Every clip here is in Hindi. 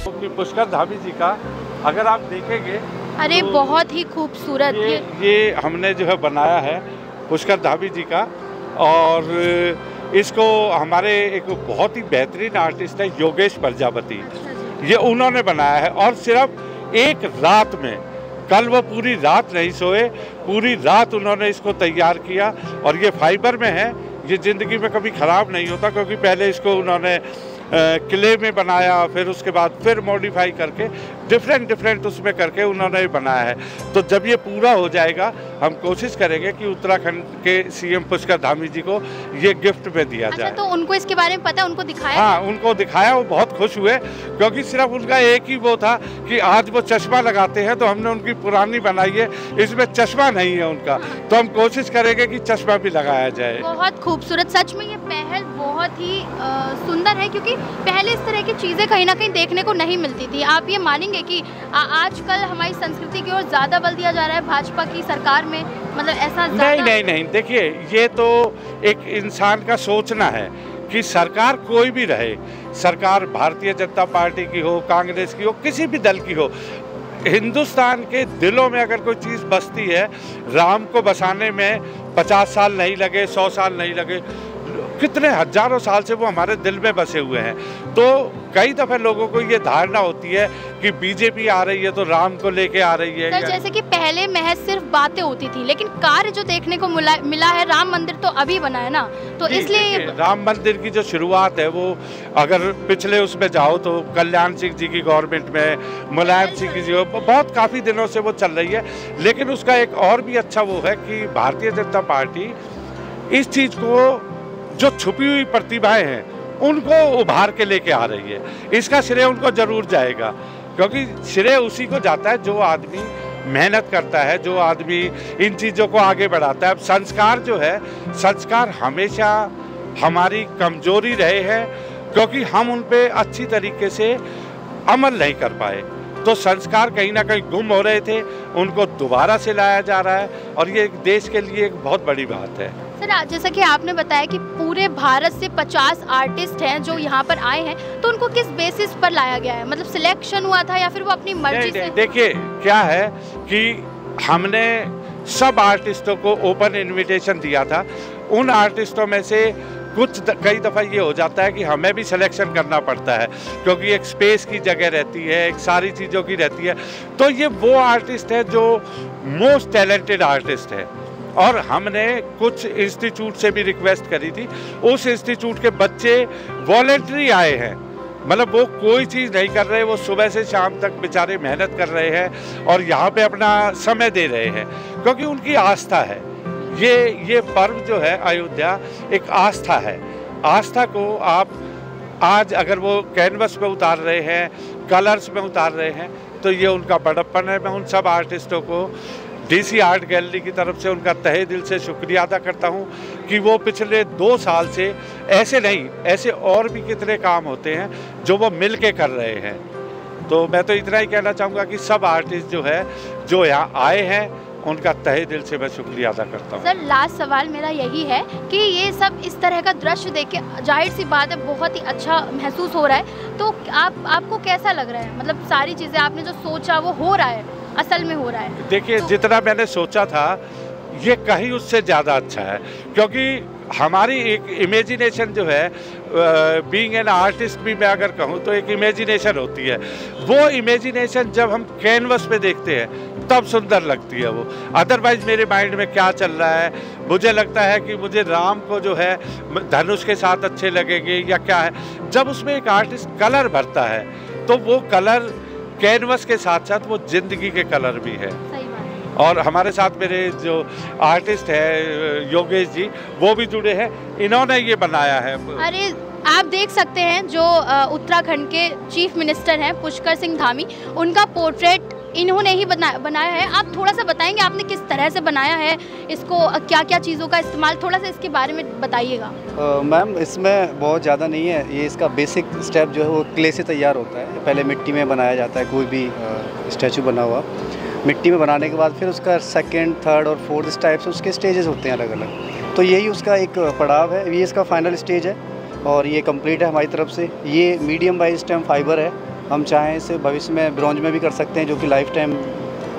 कि पुष्कर धामी जी का अगर आप देखेंगे, अरे तो बहुत ही खूबसूरत ये हमने जो है बनाया है पुष्कर धामी जी का। और इसको हमारे एक बहुत ही बेहतरीन आर्टिस्ट है योगेश प्रजापति, ये उन्होंने बनाया है। और सिर्फ एक रात में, कल वो पूरी रात नहीं सोए, पूरी रात उन्होंने इसको तैयार किया। और ये फाइबर में है, ये ज़िंदगी में कभी ख़राब नहीं होता, क्योंकि पहले इसको उन्होंने क्ले में बनाया, फिर उसके बाद फिर मॉडिफाई करके डिफरेंट उसमें करके उन्होंने बनाया है। तो जब ये पूरा हो जाएगा, हम कोशिश करेंगे कि उत्तराखंड के सीएम पुष्कर धामी जी को ये गिफ्ट में दिया जाए। तो उनको इसके बारे में पता है, उनको दिखाया? हाँ, उनको दिखाया, वो बहुत खुश हुए, क्योंकि सिर्फ उनका एक ही वो था कि आज वो चश्मा लगाते हैं, तो हमने उनकी पुरानी बनाई है, इसमें चश्मा नहीं है उनका, तो हम कोशिश करेंगे कि चश्मा भी लगाया जाए। बहुत खूबसूरत, सच में ये पहल बहुत ही सुंदर है, क्योंकि पहले इस तरह की चीज़ें कहीं ना कहीं देखने को नहीं मिलती थी। आप ये मानेंगे कि आजकल हमारी संस्कृति की ओर ज़्यादा बल दिया जा रहा है भाजपा की सरकार में, मतलब ऐसा नहीं, देखिए ये तो एक इंसान का सोचना है कि सरकार कोई भी रहे, सरकार भारतीय जनता पार्टी की हो, कांग्रेस की हो, किसी भी दल की हो, हिंदुस्तान के दिलों में अगर कोई चीज़ बसती है, राम को बसाने में 50 साल नहीं लगे, 100 साल नहीं लगे, कितने हजारों साल से वो हमारे दिल में बसे हुए हैं। तो कई दफ़े लोगों को ये धारणा होती है कि बीजेपी आ रही है तो राम को लेके आ रही है। सर, जैसे कि पहले महज सिर्फ बातें होती थी, लेकिन कार्य जो देखने को मिला है, राम मंदिर तो अभी बना है ना, तो इसलिए राम मंदिर की जो शुरुआत है वो अगर पिछले उसमें जाओ तो कल्याण सिंह जी की गवर्नमेंट में, मुलायम सिंह जी, बहुत काफ़ी दिनों से वो चल रही है। लेकिन उसका एक और भी अच्छा वो है कि भारतीय जनता पार्टी इस चीज़ को, जो छुपी हुई प्रतिभाएं हैं, उनको उभार के लेके आ रही है। इसका श्रेय उनको जरूर जाएगा, क्योंकि श्रेय उसी को जाता है जो आदमी मेहनत करता है, जो आदमी इन चीज़ों को आगे बढ़ाता है। अब संस्कार जो है, संस्कार हमेशा हमारी कमजोरी रहे हैं, क्योंकि हम उन पे अच्छी तरीके से अमल नहीं कर पाए, तो संस्कार कहीं ना कहीं गुम हो रहे थे, उनको दोबारा से लाया जा रहा है, और ये देश के लिए एक बहुत बड़ी बात है। सर, जैसा कि आपने बताया कि पूरे भारत से 50 आर्टिस्ट हैं जो यहाँ पर आए हैं, तो उनको किस बेसिस पर लाया गया है? मतलब सिलेक्शन हुआ था या फिर वो अपनी मर्जी से? देखिए क्या है कि हमने सब आर्टिस्टों को ओपन इनविटेशन दिया था। उन आर्टिस्टों में से कई दफ़ा ये हो जाता है कि हमें भी सिलेक्शन करना पड़ता है, क्योंकि एक स्पेस की जगह रहती है, एक सारी चीज़ों की रहती है। तो ये वो आर्टिस्ट है जो मोस्ट टैलेंटेड आर्टिस्ट है, और हमने कुछ इंस्टीट्यूट से भी रिक्वेस्ट करी थी। उस इंस्टीट्यूट के बच्चे वॉलेंटरी आए हैं, मतलब वो कोई चीज़ नहीं कर रहे, वो सुबह से शाम तक बेचारे मेहनत कर रहे हैं और यहाँ पे अपना समय दे रहे हैं, क्योंकि उनकी आस्था है। ये पर्व जो है अयोध्या एक आस्था है। आस्था को आप आज अगर वो कैनवस पे उतार रहे हैं, कलर्स में उतार रहे हैं, तो ये उनका बड़प्पन है। मैं उन सब आर्टिस्टों को डीसी आर्ट गैलरी की तरफ से उनका तहे दिल से शुक्रिया अदा करता हूं कि वो पिछले 2 साल से ऐसे नहीं, ऐसे और भी कितने काम होते हैं जो वो मिल के कर रहे हैं। तो मैं तो इतना ही कहना चाहूँगा कि सब आर्टिस्ट जो है, जो यहाँ आए हैं, उनका तहे दिल से मैं शुक्रिया अदा करता हूँ। सर, लास्ट सवाल मेरा यही है कि ये सब इस तरह का दृश्य देख के जाहिर सी बात है बहुत ही अच्छा महसूस हो रहा है, तो आपको कैसा लग रहा है? मतलब सारी चीज़ें आपने जो सोचा वो हो रहा है, असल में हो रहा है? देखिए, तो जितना मैंने सोचा था ये कहीं उससे ज़्यादा अच्छा है, क्योंकि हमारी एक इमेजिनेशन जो है, बीइंग एन आर्टिस्ट भी मैं अगर कहूँ तो एक इमेजिनेशन होती है। वो इमेजिनेशन जब हम कैनवस पे देखते हैं तब सुंदर लगती है वो। अदरवाइज मेरे माइंड में क्या चल रहा है, मुझे लगता है कि मुझे राम को जो है धनुष के साथ अच्छे लगेंगे या क्या है। जब उसमें एक आर्टिस्ट कलर भरता है तो वो कलर कैनवस के साथ साथ वो जिंदगी के कलर भी है। और हमारे साथ मेरे जो आर्टिस्ट है योगेश जी, वो भी जुड़े हैं, इन्होंने ये बनाया है। अरे आप देख सकते हैं जो उत्तराखंड के चीफ मिनिस्टर हैं पुष्कर सिंह धामी, उनका पोर्ट्रेट इन्होंने ही बनाया है। आप थोड़ा सा बताएंगे आपने किस तरह से बनाया है इसको, क्या क्या चीज़ों का इस्तेमाल, थोड़ा सा इसके बारे में बताइएगा। मैम, इसमें बहुत ज़्यादा नहीं है, ये इसका बेसिक स्टेप जो है वो क्ले से तैयार होता है। पहले मिट्टी में बनाया जाता है, कोई भी स्टैचू बना हुआ मिट्टी में बनाने के बाद फिर उसका 2nd, 3rd और 4th इस टाइप से उसके स्टेजेस होते हैं अलग अलग। तो यही उसका एक पड़ाव है, ये इसका फाइनल स्टेज है और ये कंप्लीट है हमारी तरफ से। ये मीडियम बाई स्टेम फाइबर है हम चाहें इसे भविष्य में ब्रॉन्ज में भी कर सकते हैं, जो कि लाइफ टाइम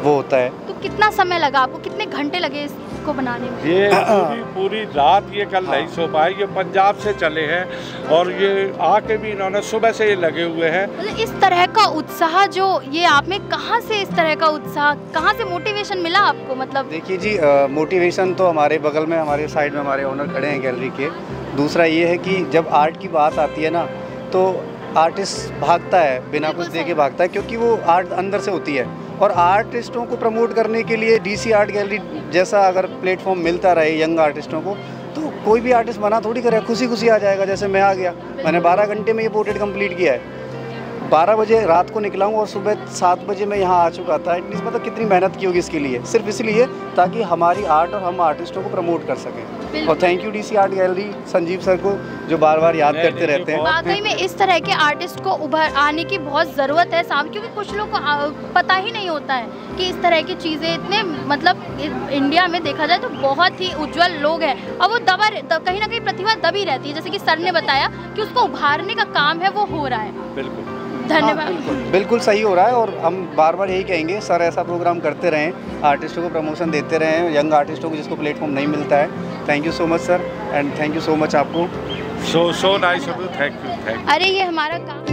वो होता है। तो कितना समय लगा आपको, कितने घंटे लगे इसको बनाने में? ये पूरी रात ये कल नहीं सो पाए, ये पंजाब से चले हैं और ये आके भी इन्होंने सुबह से ये लगे हुए हैं। मतलब इस तरह का उत्साह जो ये आप में, कहाँ से इस तरह का उत्साह, कहाँ से मोटिवेशन मिला आपको? मतलब देखिए जी, मोटिवेशन तो हमारे बगल में, हमारे साइड में हमारे ओनर खड़े हैं गैलरी के। दूसरा ये है कि जब आर्ट की बात आती है ना, तो आर्टिस्ट भागता है, बिना कुछ देखे भागता है, क्योंकि वो आर्ट अंदर से होती है। और आर्टिस्टों को प्रमोट करने के लिए डीसी आर्ट गैलरी जैसा अगर प्लेटफॉर्म मिलता रहे यंग आर्टिस्टों को, तो कोई भी आर्टिस्ट मना थोड़ी करे, खुशी खुशी आ जाएगा। जैसे मैं आ गया, मैंने 12 घंटे में ये पोर्ट्रेट कंप्लीट किया है। 12 बजे रात को निकला हूँ और सुबह 7 बजे मैं यहाँ आ चुका था। एटलीस्ट मतलब कितनी मेहनत की होगी इसके लिए, सिर्फ इसलिए ताकि हमारी आर्ट और हम आर्टिस्टों को प्रमोट कर सकें। और thank you DC art gallery Sanjeev sir को, जो बार बार याद करते रहते हैं। वाकई में इस तरह के आर्टिस्ट को उभर आने की बहुत ज़रूरत है सामने, क्योंकि कुछ लोग को पता ही नहीं होता है कि इस तरह की चीज़ें इतने, मतलब इंडिया में देखा जाए तो बहुत ही उज्जवल लोग हैं और वो कहीं ना कहीं प्रतिभा दबी रहती है। जैसे कि सर ने बताया कि उसको उभारने का काम है, वो हो रहा है। बिल्कुल, धन्यवाद। बिल्कुल सही हो रहा है। और हम बार बार यही कहेंगे, सर ऐसा प्रोग्राम करते रहें, आर्टिस्टों को प्रमोशन देते रहें, यंग आर्टिस्टों को जिसको प्लेटफॉर्म नहीं मिलता है। Thank you so much sir, and thank you so much आपको। So nice of you, thank you. अरे ये हमारा काम